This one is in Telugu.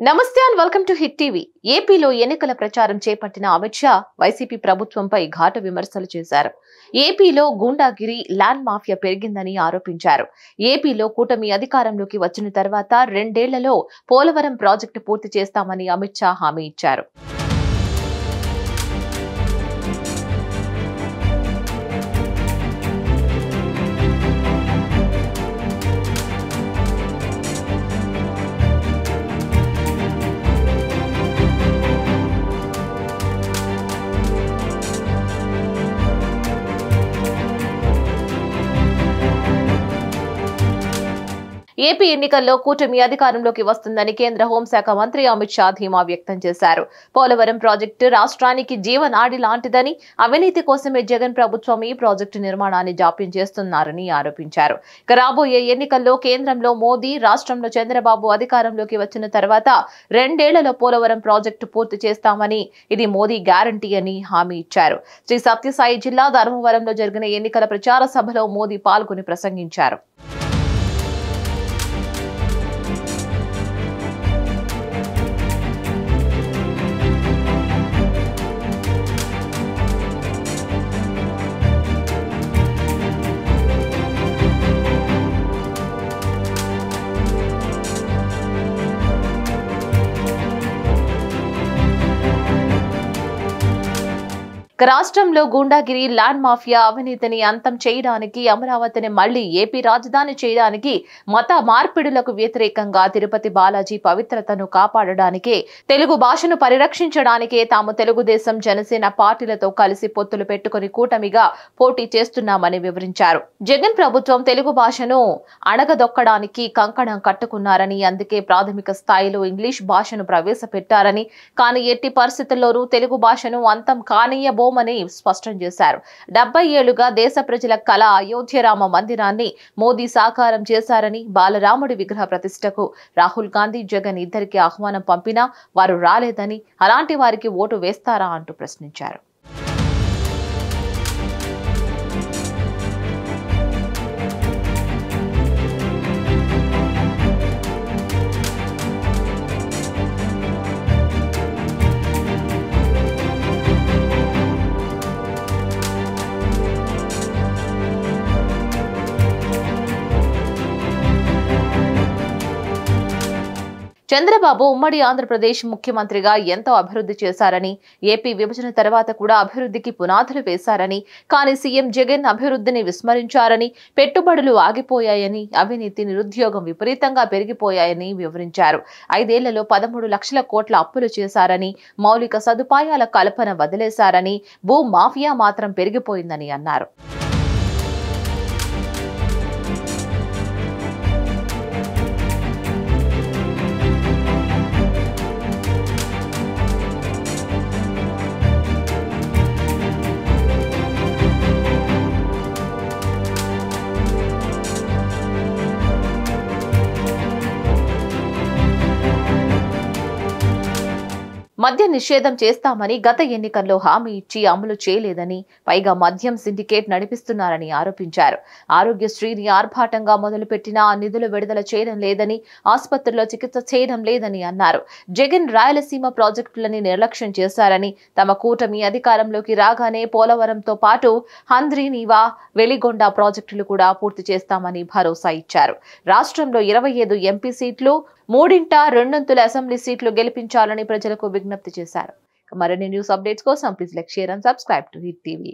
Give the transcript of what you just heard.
నమస్తే and welcome to hit TV. ఏపీలో ఎన్నికల ప్రచారం చేపట్టిన అమిత్ షా వైసీపీ ప్రభుత్వంపై ఘాటు విమర్శలు చేశారు. ఏపీలో గూండాగిరి, ల్యాండ్ మాఫియా పెరిగిందని ఆరోపించారు. ఏపీలో కూటమి అధికారంలోకి వచ్చిన తర్వాత 2 ఏళ్లలో పోలవరం ప్రాజెక్టు పూర్తి చేస్తామని అమిత్ షా హామీ ఇచ్చారు. ఏపీ ఎన్నికల్లో కూటమి అధికారంలోకి వస్తుందని కేంద్ర హోంశాఖ మంత్రి అమిత్ షా ధీమా వ్యక్తం చేశారు. పోలవరం ప్రాజెక్టు రాష్ట్రానికి జీవనాడి లాంటిదని, అవినీతి కోసమే జగన్ ప్రభుత్వం ఈ ప్రాజెక్టు నిర్మాణాన్ని జాప్యం చేస్తున్నారని ఆరోపించారు. రాబోయే ఎన్నికల్లో కేంద్రంలో మోదీ, రాష్ట్రంలో చంద్రబాబు అధికారంలోకి వచ్చిన తర్వాత 2 ఏళ్లలో పోలవరం ప్రాజెక్టు పూర్తి చేస్తామని, ఇది మోదీ గ్యారంటీ అని హామీ ఇచ్చారు. శ్రీ సత్యసాయి జిల్లా ధర్మవరంలో జరిగిన ఎన్నికల ప్రచార సభలో మోదీ పాల్గొని ప్రసంగించారు. రాష్ట్రంలో గూండాగిరి, ల్యాండ్ మాఫియా, అవినీతిని అంతం చేయడానికి, అమరావతిని మళ్లీ ఏపీ రాజధాని చేయడానికి, మత మార్పిడులకు వ్యతిరేకంగా తిరుపతి బాలాజీ పవిత్రతను కాపాడడానికే, తెలుగు భాషను పరిరక్షించడానికే తాము తెలుగుదేశం, జనసేన పార్టీలతో కలిసి పొత్తులు పెట్టుకుని కూటమిగా పోటీ చేస్తున్నామని వివరించారు. జగన్ ప్రభుత్వం తెలుగు భాషను అణగదొక్కడానికి కంకణం కట్టుకున్నారని, అందుకే ప్రాథమిక స్థాయిలో ఇంగ్లీష్ భాషను ప్రవేశపెట్టారని, కానీ ఎట్టి పరిస్థితుల్లోనూ తెలుగు భాషను అంతం కానీయబో అని స్పష్టం చేశారు. 70 ఏళ్లుగా దేశ ప్రజల కళ అయోధ్య రామ మందిరాన్ని మోదీ సాకారం చేశారని, బాలరాముడి విగ్రహ ప్రతిష్టకు రాహుల్ గాంధీ, జగన్ ఇద్దరికి ఆహ్వానం పంపినా వారు రాలేదని, అలాంటి వారికి ఓటు వేస్తారా అంటూ ప్రశ్నించారు. చంద్రబాబు ఉమ్మడి ఆంధ్రప్రదేశ్ ముఖ్యమంత్రిగా ఎంతో అభివృద్ధి చేశారని, ఏపీ విభజన తర్వాత కూడా అభివృద్ధికి పునాదులు వేశారని, కానీ సీఎం జగన్ అభివృద్ధిని విస్మరించారని, పెట్టుబడులు ఆగిపోయాయని, అవినీతి, నిరుద్యోగం విపరీతంగా పెరిగిపోయాయని వివరించారు. 5 ఏళ్లలో 13 లక్షల కోట్ల అప్పులు చేశారని, మౌలిక సదుపాయాల కల్పన వదిలేశారని, భూ మాఫియా మాత్రం పెరిగిపోయిందని అన్నారు. మద్య నిషేధం చేస్తామని గత ఎన్నికల్లో హామీ ఇచ్చి అమలు చేయలేదని, పైగా మద్యం సిండికేట్ నడిపిస్తున్నారని ఆరోపించారు. ఆరోగ్యశ్రీని ఆర్భాటంగా మొదలుపెట్టినా నిధులు విడుదల చేయడం లేదని, ఆసుపత్రుల్లో చికిత్స చేయడం లేదని అన్నారు. జగన్ రాయలసీమ ప్రాజెక్టులని నిర్లక్ష్యం చేశారని, తమ కూటమి అధికారంలోకి రాగానే పోలవరంతో పాటు హంద్రీ నీవా, వెలిగొండ ప్రాజెక్టులు కూడా పూర్తి చేస్తామని భరోసా ఇచ్చారు. రాష్ట్రంలో 25 ఎంపీ సీట్లు, 3/2 అసెంబ్లీ సీట్లు గెలిపించాలని ప్రజలకు విజ్ఞప్తి చేశారు. మరిన్ని న్యూస్ అప్డేట్స్ కోసం please like, share and subscribe to hit TV.